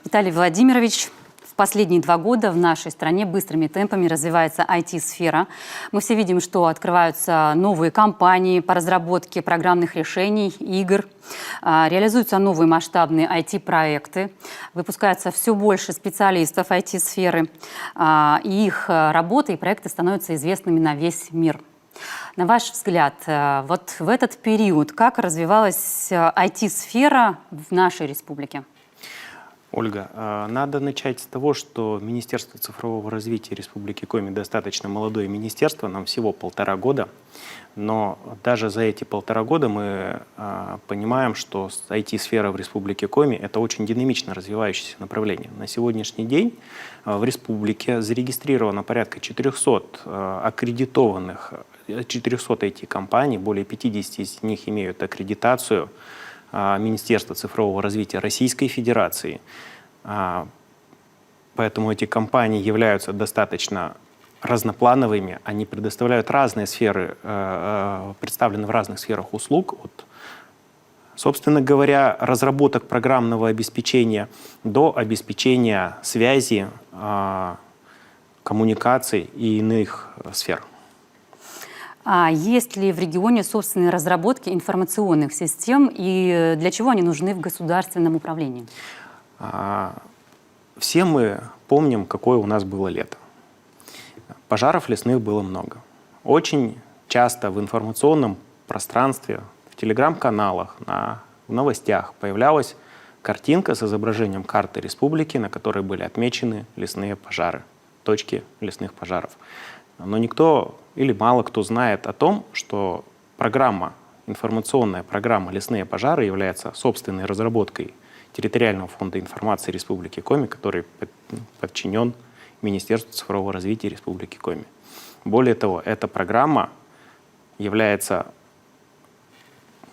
Виталий Владимирович, в последние 2 года в нашей стране быстрыми темпами развивается IT-сфера. Мы все видим, что открываются новые компании по разработке программных решений, игр. Реализуются новые масштабные IT-проекты. Выпускается все больше специалистов IT-сферы. И их работы и проекты становятся известными на весь мир. На ваш взгляд, вот в этот период как развивалась IT-сфера в нашей республике? Ольга, надо начать с того, что Министерство цифрового развития Республики Коми достаточно молодое министерство, нам всего 1,5 года, но даже за эти 1,5 года мы понимаем, что IT-сфера в Республике Коми – это очень динамично развивающееся направление. На сегодняшний день в республике зарегистрировано порядка 400 аккредитованных, 400 IT-компаний, более 50 из них имеют аккредитацию Министерства цифрового развития Российской Федерации. Поэтому эти компании являются достаточно разноплановыми, они предоставляют разные сферы, представлены в разных сферах услуг, от, собственно говоря, разработок программного обеспечения до обеспечения связи, коммуникаций и иных сфер. А есть ли в регионе собственные разработки информационных систем и для чего они нужны в государственном управлении? Все мы помним, какое у нас было лето. Пожаров лесных было много. Очень часто в информационном пространстве, в телеграм-каналах, в новостях появлялась картинка с изображением карты республики, на которой были отмечены лесные пожары, точки лесных пожаров. Но никто или мало кто знает о том, что информационная программа «Лесные пожары» является собственной разработкой территориального фонда информации Республики Коми, который подчинен Министерству цифрового развития Республики Коми. Более того, эта программа является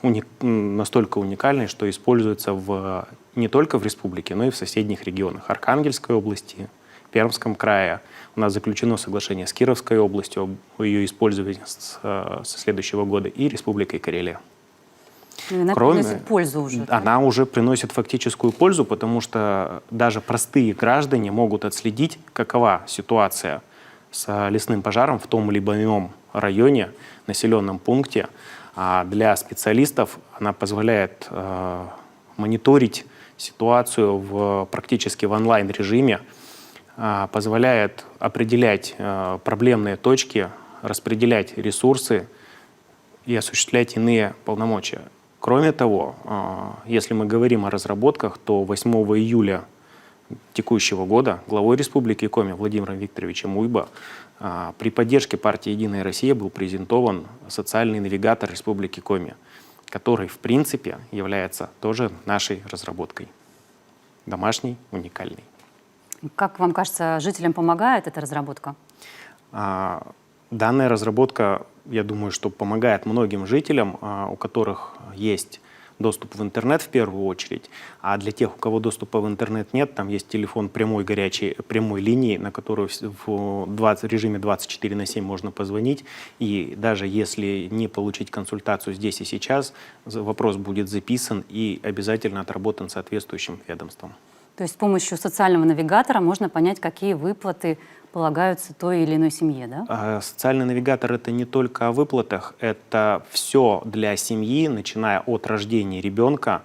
настолько уникальной, что используется не только в республике, но и в соседних регионах Архангельской области, Пермском крае. У нас заключено соглашение с Кировской областью об ее использовании со следующего года и Республикой Карелия. Она приносит пользу уже. Она уже приносит фактическую пользу, потому что даже простые граждане могут отследить, какова ситуация с лесным пожаром в том либо ином районе, населенном пункте. А для специалистов она позволяет мониторить ситуацию практически в онлайн-режиме, позволяет определять проблемные точки, распределять ресурсы и осуществлять иные полномочия. Кроме того, если мы говорим о разработках, то 8 июля текущего года главой Республики Коми Владимиром Викторовичем Уйбо при поддержке партии «Единая Россия» был презентован социальный навигатор Республики Коми, который, в принципе, является тоже нашей разработкой. Домашней, уникальной. Как вам кажется, жителям помогает эта разработка? Данная разработка, я думаю, что помогает многим жителям, у которых есть доступ в интернет в первую очередь. А для тех, у кого доступа в интернет нет, там есть телефон прямой линии, на которую в режиме 24/7 можно позвонить. И даже если не получить консультацию здесь и сейчас, вопрос будет записан и обязательно отработан соответствующим ведомством. То есть с помощью социального навигатора можно понять, какие выплаты полагаются той или иной семье, да? Социальный навигатор – это не только о выплатах, это все для семьи, начиная от рождения ребенка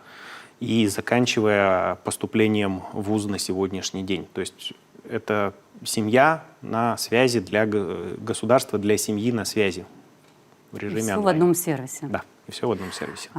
и заканчивая поступлением в вуз на сегодняшний день. То есть это семья на связи для государства, для семьи на связи в режиме онлайн. Все в одном сервисе. Да, и все в одном сервисе.